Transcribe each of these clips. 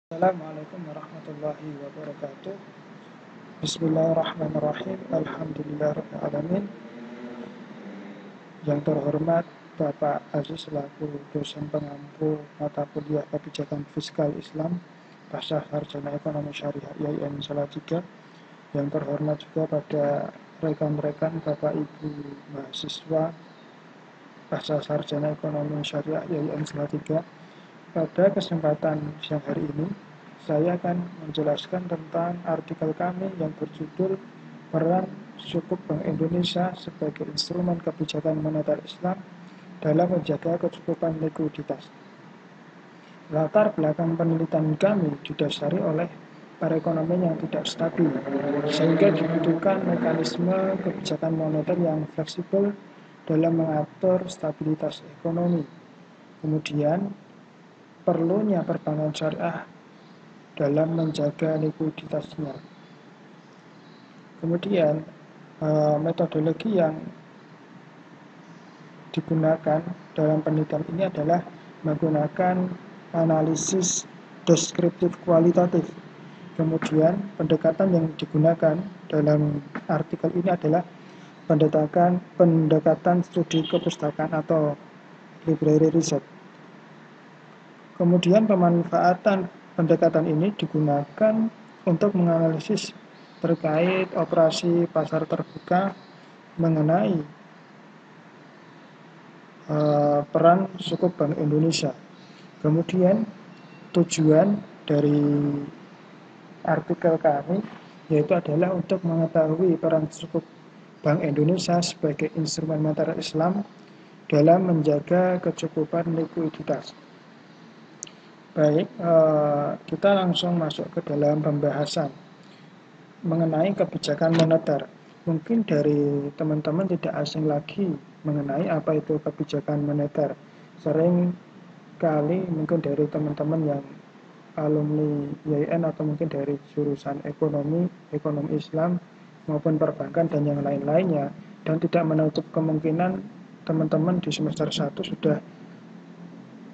Assalamualaikum warahmatullahi wabarakatuh. Bismillahirrahmanirrahim. Alhamdulillahirrahmanirrahim. Yang terhormat Bapak Aziz selaku dosen pengampu mata kuliah kebijakan fiskal Islam Pasca Sarjana Ekonomi Syariah IAIN Salatiga. Yang terhormat juga pada rekan-rekan Bapak Ibu mahasiswa Pasca Sarjana Ekonomi Syariah IAIN Salatiga. Pada kesempatan siang hari ini, saya akan menjelaskan tentang artikel kami yang berjudul Peran Sukuk Bank Indonesia sebagai Instrumen Kebijakan Moneter Islam dalam Menjaga Kecukupan Likuiditas. Latar belakang penelitian kami didasari oleh perekonomian yang tidak stabil, sehingga dibutuhkan mekanisme kebijakan moneter yang fleksibel dalam mengatur stabilitas ekonomi. Kemudian, perlunya perbankan syariah dalam menjaga likuiditasnya. Kemudian, metodologi yang digunakan dalam penelitian ini adalah menggunakan analisis deskriptif kualitatif. Kemudian, pendekatan yang digunakan dalam artikel ini adalah pendekatan studi kepustakaan atau library research. Kemudian pemanfaatan pendekatan ini digunakan untuk menganalisis terkait operasi pasar terbuka mengenai peran sukuk Bank Indonesia. Kemudian tujuan dari artikel kami yaitu adalah untuk mengetahui peran sukuk Bank Indonesia sebagai instrumen moneter Islam dalam menjaga kecukupan likuiditas. Baik, kita langsung masuk ke dalam pembahasan mengenai kebijakan moneter. Mungkin dari teman-teman tidak asing lagi mengenai apa itu kebijakan moneter. Sering kali mungkin dari teman-teman yang alumni IAIN atau mungkin dari jurusan ekonomi Islam maupun perbankan dan yang lain-lainnya, dan tidak menutup kemungkinan teman-teman di semester 1 sudah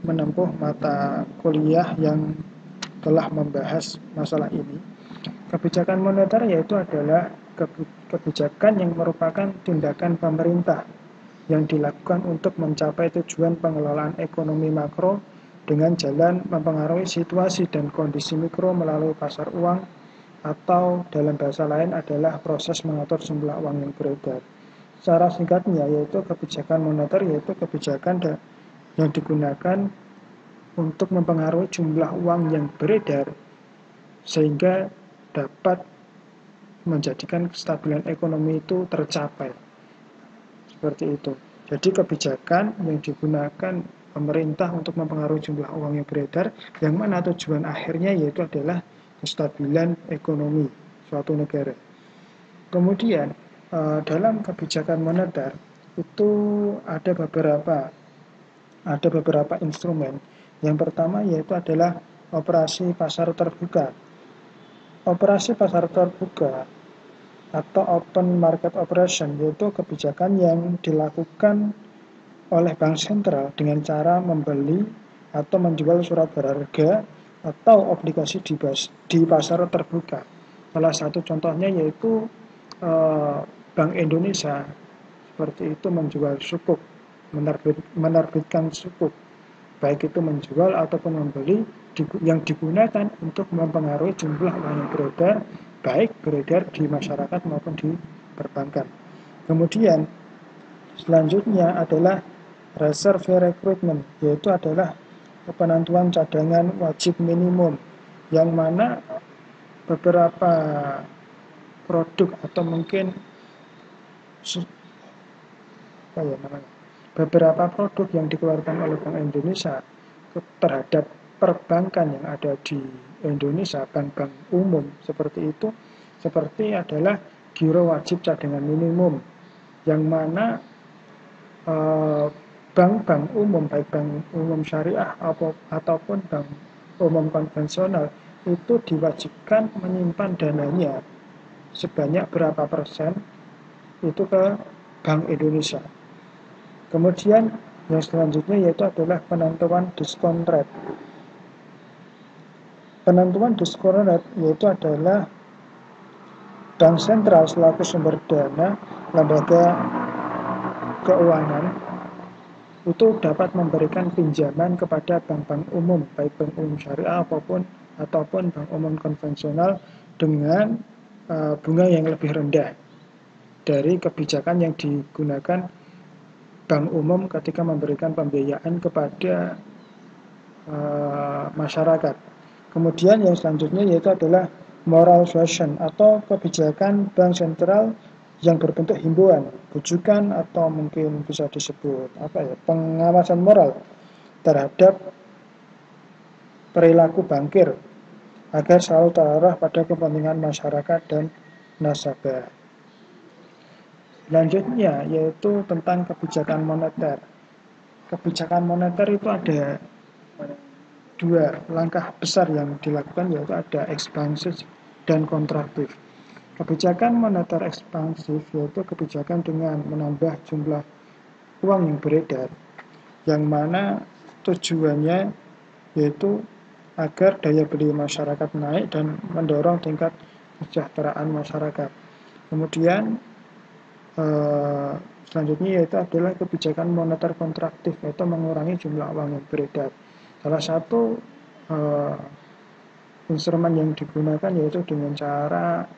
menempuh mata kuliah yang telah membahas masalah ini. Kebijakan moneter yaitu adalah kebijakan yang merupakan tindakan pemerintah yang dilakukan untuk mencapai tujuan pengelolaan ekonomi makro dengan jalan mempengaruhi situasi dan kondisi mikro melalui pasar uang, atau dalam bahasa lain adalah proses mengatur jumlah uang yang beredar. Secara singkatnya yaitu kebijakan moneter yaitu kebijakan yang digunakan untuk mempengaruhi jumlah uang yang beredar sehingga dapat menjadikan kestabilan ekonomi itu tercapai. Seperti itu. Jadi kebijakan yang digunakan pemerintah untuk mempengaruhi jumlah uang yang beredar, yang mana tujuan akhirnya yaitu adalah kestabilan ekonomi suatu negara. Kemudian dalam kebijakan moneter itu ada beberapa instrumen. Yang pertama yaitu adalah operasi pasar terbuka. Operasi pasar terbuka atau open market operation yaitu kebijakan yang dilakukan oleh bank sentral dengan cara membeli atau menjual surat berharga atau obligasi di pasar terbuka. Salah satu contohnya yaitu Bank Indonesia seperti itu menjual sukuk, menerbitkan sukuk, baik itu menjual ataupun membeli yang digunakan untuk mempengaruhi jumlah uang yang beredar, baik beredar di masyarakat maupun di perbankan. Kemudian selanjutnya adalah reserve recruitment, yaitu adalah penentuan cadangan wajib minimum, yang mana beberapa produk atau mungkin beberapa produk yang dikeluarkan oleh Bank Indonesia terhadap perbankan yang ada di Indonesia, bank-bank umum seperti itu, seperti adalah giro wajib cadangan minimum, yang mana bank-bank umum, baik bank umum syariah ataupun bank umum konvensional, itu diwajibkan menyimpan dananya sebanyak berapa persen itu ke Bank Indonesia. Kemudian yang selanjutnya yaitu adalah penentuan diskon rate. Penentuan diskon rate yaitu adalah bank sentral selaku sumber dana lembaga keuangan itu dapat memberikan pinjaman kepada bank-bank umum, baik bank umum syariah ataupun bank umum konvensional dengan bunga yang lebih rendah dari kebijakan yang digunakan bank umum ketika memberikan pembiayaan kepada masyarakat. Kemudian yang selanjutnya yaitu adalah moral suasion atau kebijakan bank sentral yang berbentuk himbauan, bujukan atau mungkin bisa disebut pengawasan moral terhadap perilaku bankir agar selalu terarah pada kepentingan masyarakat dan nasabah. Selanjutnya yaitu tentang kebijakan moneter. Kebijakan moneter itu ada dua langkah besar yang dilakukan, yaitu ada ekspansif dan kontraktif. Kebijakan moneter ekspansif yaitu kebijakan dengan menambah jumlah uang yang beredar, yang mana tujuannya yaitu agar daya beli masyarakat naik dan mendorong tingkat kesejahteraan masyarakat. Kemudian selanjutnya yaitu adalah kebijakan moneter kontraktif, yaitu mengurangi jumlah uang yang beredar. Salah satu instrumen yang digunakan yaitu dengan cara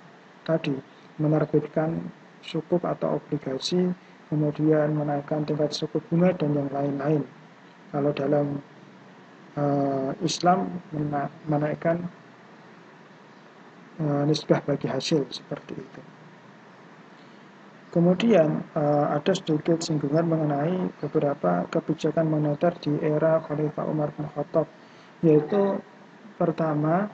tadi menerbitkan sukuk atau obligasi, kemudian menaikkan tingkat suku bunga dan yang lain-lain. Kalau dalam Islam menaikkan nisbah bagi hasil seperti itu. Kemudian ada sedikit singgungan mengenai beberapa kebijakan moneter di era Khalifah Umar bin Khattab, yaitu pertama,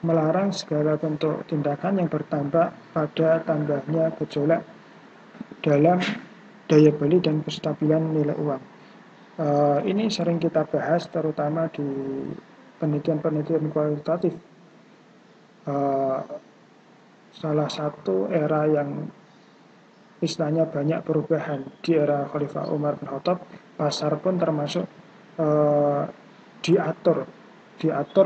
melarang segala bentuk tindakan yang bertambah pada tambahnya gejolak dalam daya beli dan kestabilan nilai uang. Ini sering kita bahas terutama di penelitian-penelitian kualitatif. Salah satu era yang istilahnya banyak perubahan di era Khalifah Umar bin Khattab, pasar pun termasuk diatur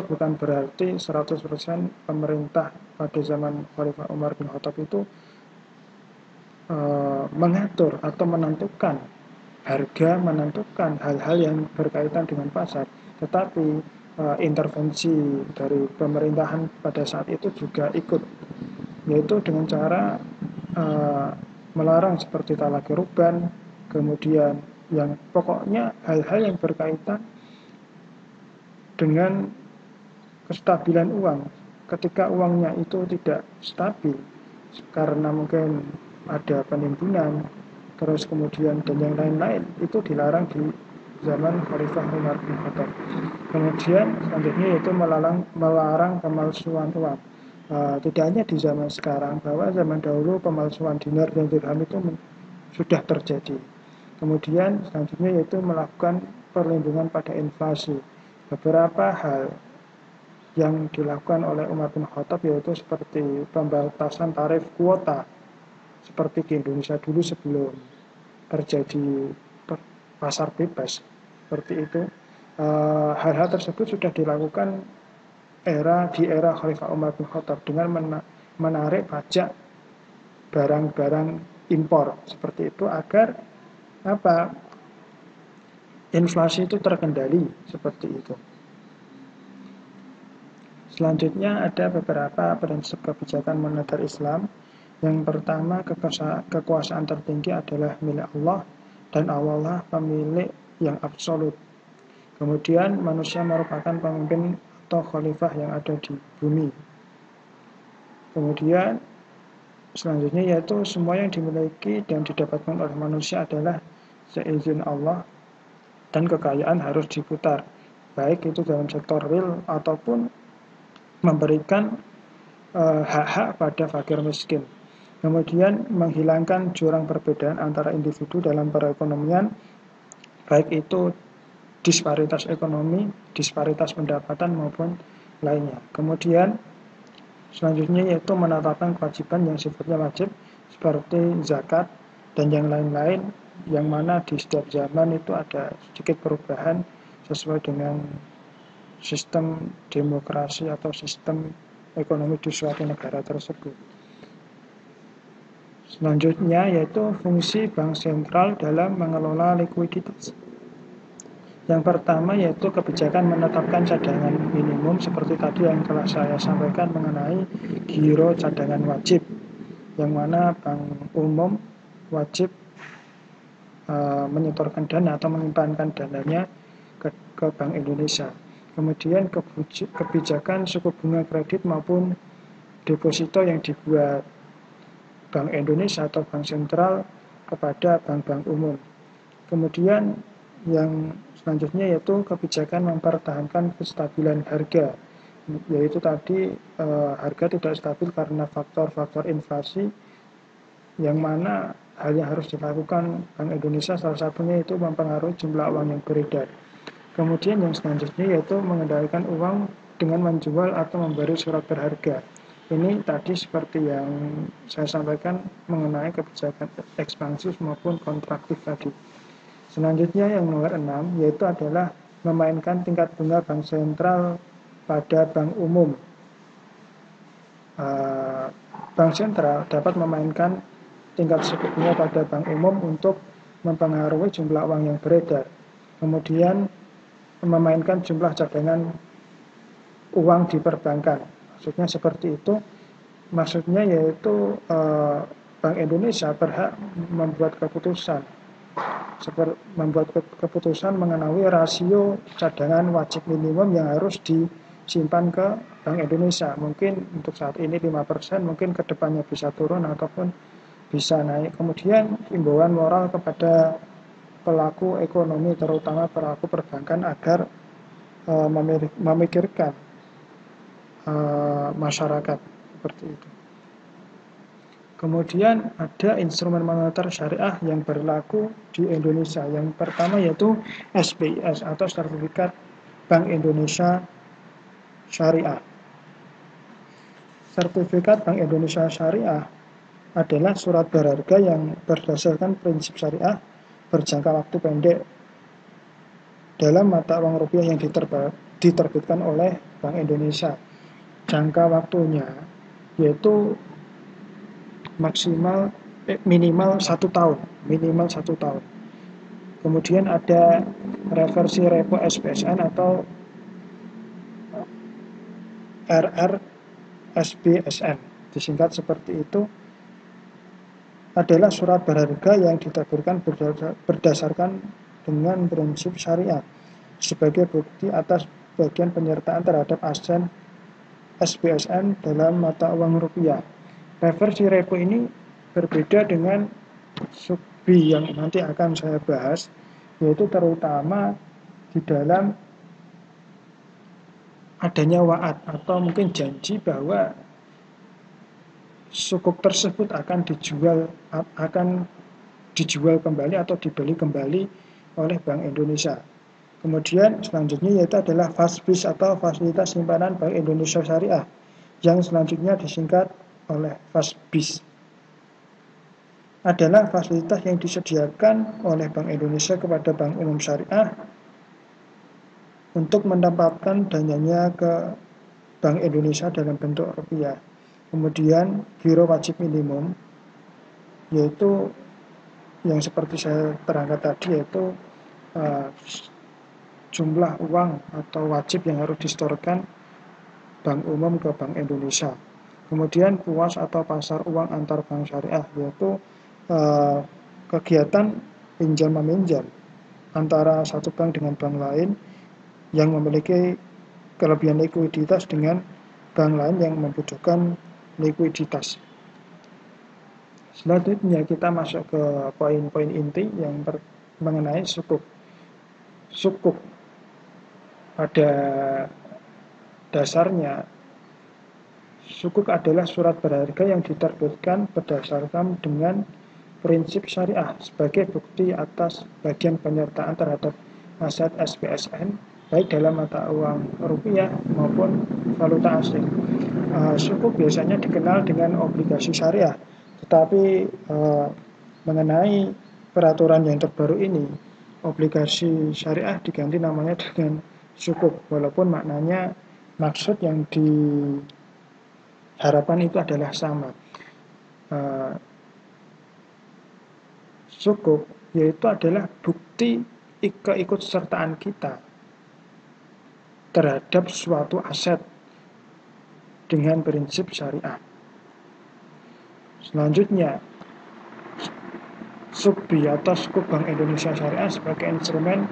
bukan berarti 100% pemerintah pada zaman Khalifah Umar bin Khattab itu mengatur atau menentukan harga, menentukan hal-hal yang berkaitan dengan pasar, tetapi intervensi dari pemerintahan pada saat itu juga ikut, yaitu dengan cara melarang seperti talaqi ruban, kemudian yang pokoknya hal-hal yang berkaitan dengan kestabilan uang. Ketika uangnya itu tidak stabil karena mungkin ada penimbunan, terus kemudian dan yang lain-lain, itu dilarang di zaman Khalifah Umar bin Khattab. Kemudian selanjutnya yaitu melarang pemalsuan uang. Tidak hanya di zaman sekarang, bahwa zaman dahulu pemalsuan dinar dan dirham itu sudah terjadi. Kemudian selanjutnya yaitu melakukan perlindungan pada inflasi. Beberapa hal yang dilakukan oleh Umar bin Khattab yaitu seperti pembatasan tarif kuota, seperti di Indonesia dulu sebelum terjadi pasar bebas seperti itu. Hal-hal tersebut sudah dilakukan di era Khalifah Umar bin Khattab dengan menarik pajak barang-barang impor seperti itu agar inflasi itu terkendali seperti itu. Selanjutnya ada beberapa prinsip kebijakan moneter Islam. Yang pertama, kekuasaan tertinggi adalah milik Allah dan Allah pemilik yang absolut. Kemudian manusia merupakan pemimpin atau khalifah yang ada di bumi. Kemudian selanjutnya yaitu semua yang dimiliki dan didapatkan oleh manusia adalah seizin Allah, dan kekayaan harus diputar, baik itu dalam sektor real ataupun memberikan hak-hak pada fakir miskin. Kemudian menghilangkan jurang perbedaan antara individu dalam perekonomian, baik itu disparitas ekonomi, disparitas pendapatan maupun lainnya. Kemudian selanjutnya yaitu menetapkan kewajiban yang sifatnya wajib seperti zakat dan yang lain-lain, yang mana di setiap zaman itu ada sedikit perubahan sesuai dengan sistem demokrasi atau sistem ekonomi di suatu negara tersebut. Selanjutnya yaitu fungsi bank sentral dalam mengelola likuiditas. Yang pertama yaitu kebijakan menetapkan cadangan minimum seperti tadi yang telah saya sampaikan mengenai giro cadangan wajib, yang mana bank umum wajib menyetorkan dana atau menyimpankan dananya ke Bank Indonesia. Kemudian kebijakan suku bunga kredit maupun deposito yang dibuat Bank Indonesia atau Bank Sentral kepada bank-bank umum. Kemudian yang selanjutnya yaitu kebijakan mempertahankan kestabilan harga, yaitu tadi harga tidak stabil karena faktor-faktor inflasi, yang mana hal yang harus dilakukan Bank Indonesia salah satunya itu mempengaruhi jumlah uang yang beredar. Kemudian yang selanjutnya yaitu mengendalikan uang dengan menjual atau memberi surat berharga. Ini tadi seperti yang saya sampaikan mengenai kebijakan ekspansif maupun kontraktif tadi. Selanjutnya yang nomor 6 yaitu adalah memainkan tingkat bunga bank sentral pada bank umum. Bank sentral dapat memainkan tingkat suku bunga pada bank umum untuk mempengaruhi jumlah uang yang beredar. Kemudian memainkan jumlah cadangan uang di perbankan. Maksudnya seperti itu. Maksudnya yaitu Bank Indonesia berhak membuat keputusan mengenai rasio cadangan wajib minimum yang harus disimpan ke Bank Indonesia. Mungkin untuk saat ini 5%, mungkin kedepannya bisa turun ataupun bisa naik. Kemudian himbauan moral kepada pelaku ekonomi, terutama pelaku perbankan, agar memikirkan masyarakat seperti itu. Kemudian ada instrumen moneter syariah yang berlaku di Indonesia. Yang pertama yaitu SBIS atau Sertifikat Bank Indonesia Syariah. Sertifikat Bank Indonesia Syariah adalah surat berharga yang berdasarkan prinsip syariah berjangka waktu pendek dalam mata uang rupiah yang diterbitkan oleh Bank Indonesia. Jangka waktunya yaitu minimal 1 tahun. Kemudian ada reversi repo SBSN atau RRSBSN, disingkat seperti itu, adalah surat berharga yang diterbitkan berdasarkan dengan prinsip syariah sebagai bukti atas bagian penyertaan terhadap aset SBSN dalam mata uang rupiah. Reversi repo ini berbeda dengan subbi yang nanti akan saya bahas, yaitu terutama di dalam adanya wa'ad atau mungkin janji bahwa sukuk tersebut akan dijual kembali atau dibeli kembali oleh Bank Indonesia. Kemudian selanjutnya yaitu adalah FASBIS atau Fasilitas Simpanan Bank Indonesia Syariah, yang selanjutnya disingkat oleh FASBIS. Adalah fasilitas yang disediakan oleh Bank Indonesia kepada Bank Umum Syariah untuk mendapatkan dananya ke Bank Indonesia dalam bentuk rupiah. Kemudian giro wajib minimum, yaitu yang seperti saya terangkat tadi, yaitu jumlah uang atau wajib yang harus disetorkan Bank Umum ke Bank Indonesia. Kemudian puas atau pasar uang antar bank syariah, yaitu kegiatan pinjam-meminjam antara satu bank dengan bank lain yang memiliki kelebihan likuiditas dengan bank lain yang membutuhkan likuiditas. Selanjutnya kita masuk ke poin-poin inti yang mengenai sukuk. Sukuk pada dasarnya, sukuk adalah surat berharga yang diterbitkan berdasarkan dengan prinsip syariah sebagai bukti atas bagian penyertaan terhadap aset SBSN baik dalam mata uang rupiah maupun valuta asing. Sukuk biasanya dikenal dengan obligasi syariah, tetapi mengenai peraturan yang terbaru ini, obligasi syariah diganti namanya dengan sukuk, walaupun maknanya maksud yang diharapkan itu adalah sama. Sukuk yaitu adalah bukti keikutsertaan kita terhadap suatu aset dengan prinsip syariah. Selanjutnya, SUBI atau Sukuk Bank Indonesia Syariah sebagai instrumen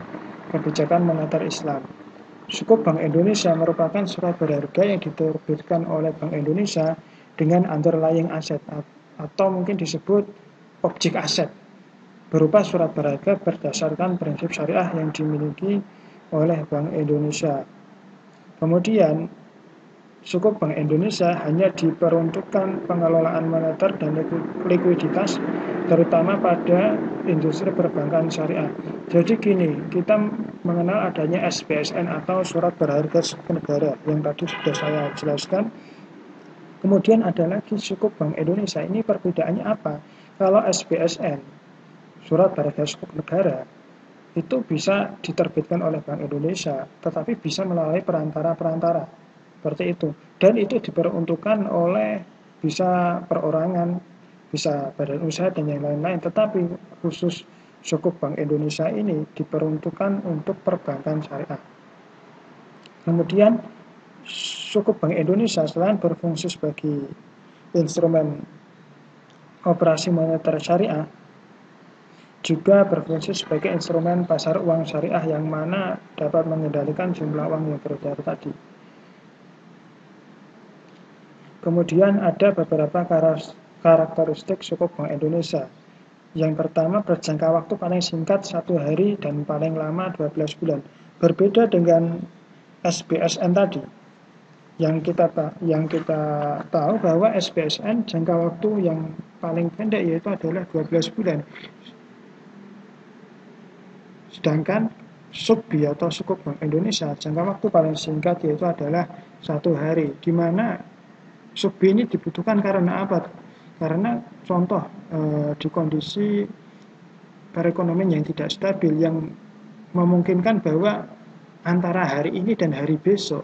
kebijakan moneter Islam. Sukuk Bank Indonesia merupakan surat berharga yang diterbitkan oleh Bank Indonesia dengan underlying aset atau mungkin disebut objek aset berupa surat berharga berdasarkan prinsip syariah yang dimiliki oleh Bank Indonesia. Kemudian, Sukuk Bank Indonesia hanya diperuntukkan pengelolaan moneter dan likuiditas, terutama pada industri perbankan syariah. Jadi gini, kita mengenal adanya SBSN atau surat berharga negara yang tadi sudah saya jelaskan. Kemudian ada lagi Sukuk Bank Indonesia. Ini perbedaannya apa? Kalau SBSN, surat berharga sukuk negara, itu bisa diterbitkan oleh Bank Indonesia, tetapi bisa melalui perantara-perantara. Seperti itu. Dan itu diperuntukkan oleh bisa perorangan, bisa badan usaha dan yang lain-lain. Tetapi khusus Sukuk Bank Indonesia ini diperuntukkan untuk perbankan syariah. Kemudian Sukuk Bank Indonesia selain berfungsi sebagai instrumen operasi moneter syariah, juga berfungsi sebagai instrumen pasar uang syariah yang mana dapat mengendalikan jumlah uang yang beredar tadi. Kemudian ada beberapa karakteristik Sukuk Bank Indonesia. Yang pertama, berjangka waktu paling singkat 1 hari dan paling lama 12 bulan. Berbeda dengan SBSN tadi. Yang kita tahu bahwa SBSN jangka waktu yang paling pendek yaitu adalah 12 bulan. Sedangkan SUBI atau Sukuk Bank Indonesia jangka waktu paling singkat yaitu adalah 1 hari, di mana SUBI ini dibutuhkan karena apa? Karena contoh di kondisi perekonomian yang tidak stabil yang memungkinkan bahwa antara hari ini dan hari besok,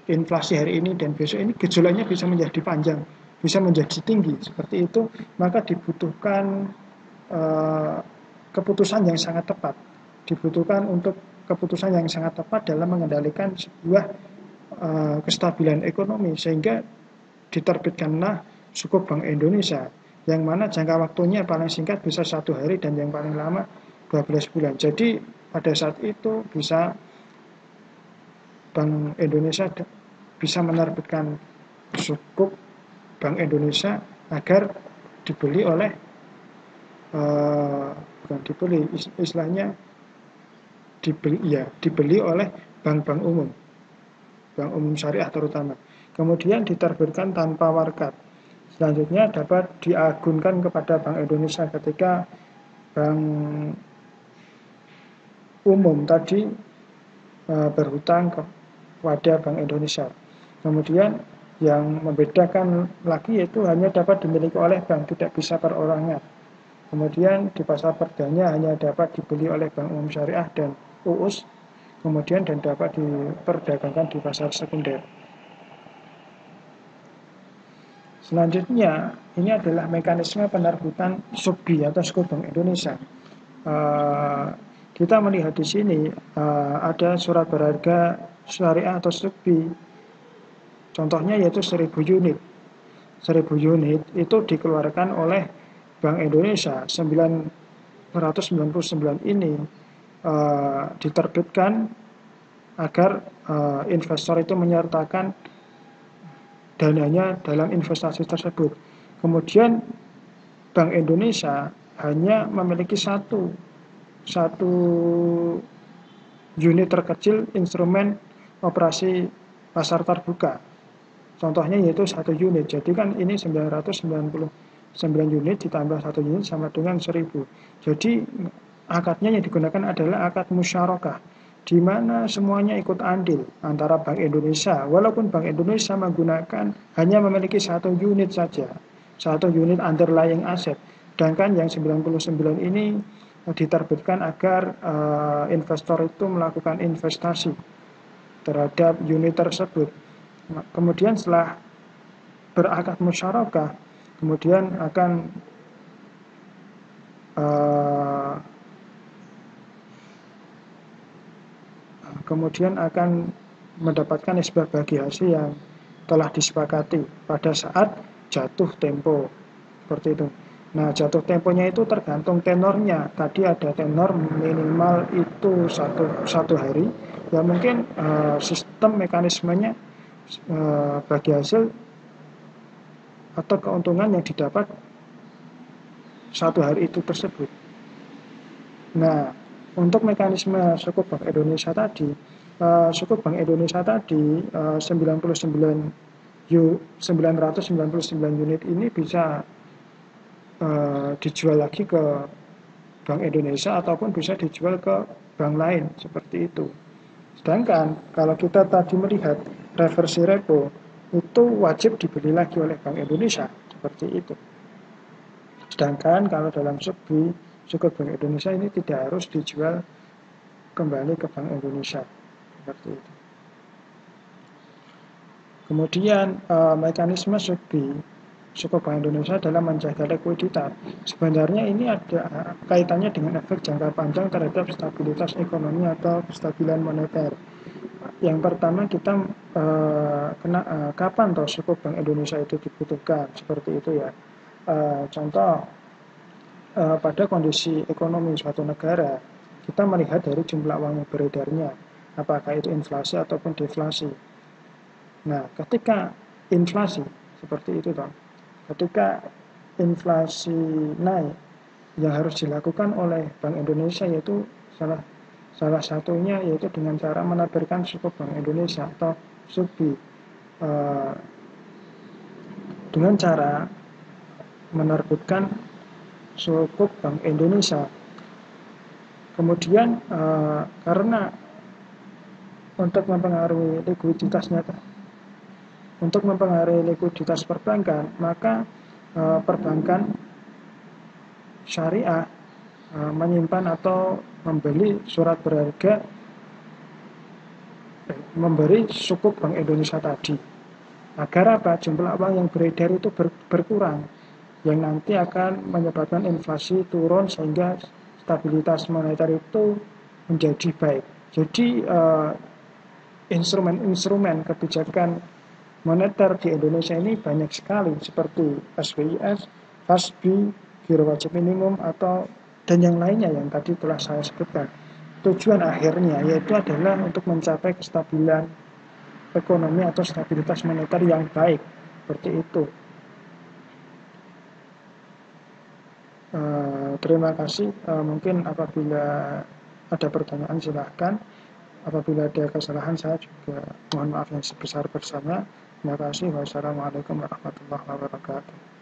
inflasi hari ini dan besok ini gejolaknya bisa menjadi panjang, bisa menjadi tinggi, seperti itu, maka dibutuhkan keputusan yang sangat tepat. Dibutuhkan untuk keputusan yang sangat tepat dalam mengendalikan sebuah kestabilan ekonomi, sehingga diterbitkanlah Sukuk Bank Indonesia yang mana jangka waktunya paling singkat bisa 1 hari dan yang paling lama 12 bulan. Jadi pada saat itu bisa Bank Indonesia bisa menerbitkan Sukuk Bank Indonesia agar dibeli oleh bukan dibeli, istilahnya dibeli oleh bank-bank umum, bank umum syariah terutama. Kemudian diterbitkan tanpa warkat. Selanjutnya dapat diagunkan kepada Bank Indonesia ketika bank umum tadi berhutang kepada Bank Indonesia. Kemudian yang membedakan lagi yaitu hanya dapat dimiliki oleh bank, tidak bisa perorangan. Kemudian di pasar perdana hanya dapat dibeli oleh Bank Umum Syariah dan UUS, kemudian dan dapat diperdagangkan di pasar sekunder. Selanjutnya, ini adalah mekanisme penerbitan SUBI atau Sukuk Bank Indonesia. Kita melihat di sini ada surat berharga syariah atau SUBI. Contohnya yaitu 1000 unit. 1000 unit itu dikeluarkan oleh Bank Indonesia. 999 ini diterbitkan agar investor itu menyertakan dananya dalam investasi tersebut. Kemudian Bank Indonesia hanya memiliki satu unit terkecil instrumen operasi pasar terbuka. Contohnya yaitu 1 unit. Jadi kan ini 999 unit ditambah 1 unit sama dengan 1000. Jadi akadnya yang digunakan adalah akad musyarakah, di mana semuanya ikut andil antara Bank Indonesia, walaupun Bank Indonesia hanya memiliki 1 unit saja, 1 unit underlying asset, sedangkan yang 99 ini diterbitkan agar investor itu melakukan investasi terhadap unit tersebut. Kemudian setelah berakad musyarakah, kemudian akan mendapatkan nisbah bagi hasil yang telah disepakati pada saat jatuh tempo, seperti itu. Nah, jatuh temponya itu tergantung tenornya. Tadi ada tenor minimal itu satu hari. Ya mungkin sistem mekanismenya bagi hasil atau keuntungan yang didapat satu hari itu tersebut. Nah, untuk mekanisme suku Bank Indonesia tadi, suku Bank Indonesia tadi 999 unit ini bisa dijual lagi ke Bank Indonesia ataupun bisa dijual ke bank lain, seperti itu. Sedangkan kalau kita tadi melihat reversi repo itu wajib dibeli lagi oleh Bank Indonesia, seperti itu. Sedangkan kalau dalam suku Bank Indonesia ini tidak harus dijual kembali ke Bank Indonesia, seperti itu. Kemudian mekanisme suku Bank Indonesia dalam menjaga likuiditas. Sebenarnya ini ada kaitannya dengan efek jangka panjang terhadap stabilitas ekonomi atau kestabilan moneter. Yang pertama kita kapan toh suku Bank Indonesia itu dibutuhkan, seperti itu ya. Contoh pada kondisi ekonomi suatu negara, kita melihat dari jumlah uang yang beredarnya, apakah itu inflasi ataupun deflasi. Nah, ketika inflasi seperti itu toh, ketika inflasi naik, yang harus dilakukan oleh Bank Indonesia yaitu salah satunya yaitu dengan cara menerbitkan suku Bank Indonesia atau SUBI dengan cara menerbitkan suku Bank Indonesia. Kemudian karena untuk mempengaruhi likuiditas perbankan, maka perbankan syariah menyimpan atau membeli surat berharga, memberi suku Bank Indonesia tadi, agar apa? Jumlah uang yang beredar itu berkurang, yang nanti akan menyebabkan inflasi turun sehingga stabilitas moneter itu menjadi baik. Jadi instrumen-instrumen kebijakan moneter di Indonesia ini banyak sekali, seperti SBIS, FASBI, Giro Wajib Minimum, dan yang lainnya yang tadi telah saya sebutkan. Tujuan akhirnya yaitu adalah untuk mencapai kestabilan ekonomi atau stabilitas moneter yang baik, seperti itu. Terima kasih. Mungkin apabila ada pertanyaan silahkan. Apabila ada kesalahan saya juga mohon maaf yang sebesar-besarnya. Terima kasih. Wassalamualaikum warahmatullahi wabarakatuh.